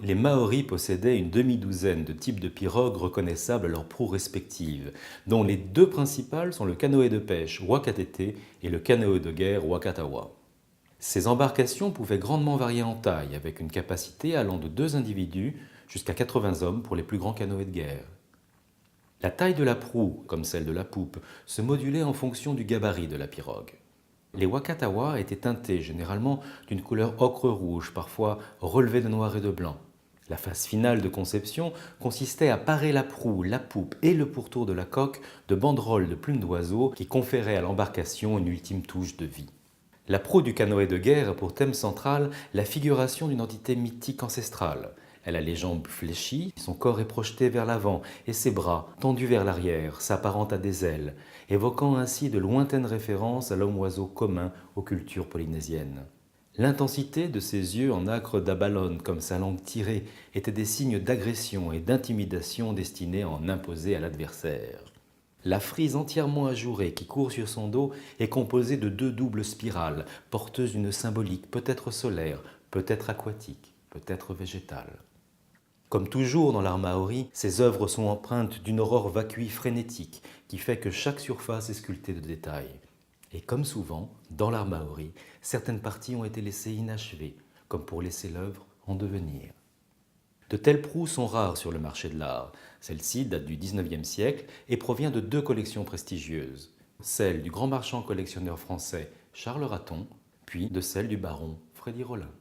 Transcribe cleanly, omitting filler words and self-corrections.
Les Maoris possédaient une demi-douzaine de types de pirogues reconnaissables à leurs proues respectives, dont les deux principales sont le canoë de pêche Wakatete et le canoë de guerre Wakatawa. Ces embarcations pouvaient grandement varier en taille, avec une capacité allant de 2 individus jusqu'à 80 hommes pour les plus grands canoës de guerre. La taille de la proue, comme celle de la poupe, se modulait en fonction du gabarit de la pirogue. Les Wakatawa étaient teintés généralement d'une couleur ocre-rouge, parfois relevée de noir et de blanc. La phase finale de conception consistait à parer la proue, la poupe et le pourtour de la coque de banderoles de plumes d'oiseaux qui conféraient à l'embarcation une ultime touche de vie. La proue du canoë de guerre a pour thème central la figuration d'une entité mythique ancestrale. Elle a les jambes fléchies, son corps est projeté vers l'avant et ses bras, tendus vers l'arrière, s'apparentent à des ailes, évoquant ainsi de lointaines références à l'homme-oiseau commun aux cultures polynésiennes. L'intensité de ses yeux en acre d'abalone comme sa langue tirée étaient des signes d'agression et d'intimidation destinés à en imposer à l'adversaire. La frise entièrement ajourée qui court sur son dos est composée de 2 doubles spirales, porteuses d'une symbolique peut-être solaire, peut-être aquatique, peut-être végétale. Comme toujours dans l'art maori, ces œuvres sont empreintes d'une aurore vacui frénétique qui fait que chaque surface est sculptée de détails. Et comme souvent, dans l'art maori, certaines parties ont été laissées inachevées, comme pour laisser l'œuvre en devenir. De telles proues sont rares sur le marché de l'art. Celle-ci date du XIXe siècle et provient de 2 collections prestigieuses. Celle du grand marchand collectionneur français Charles Raton, puis de celle du baron Frédéric Rollin.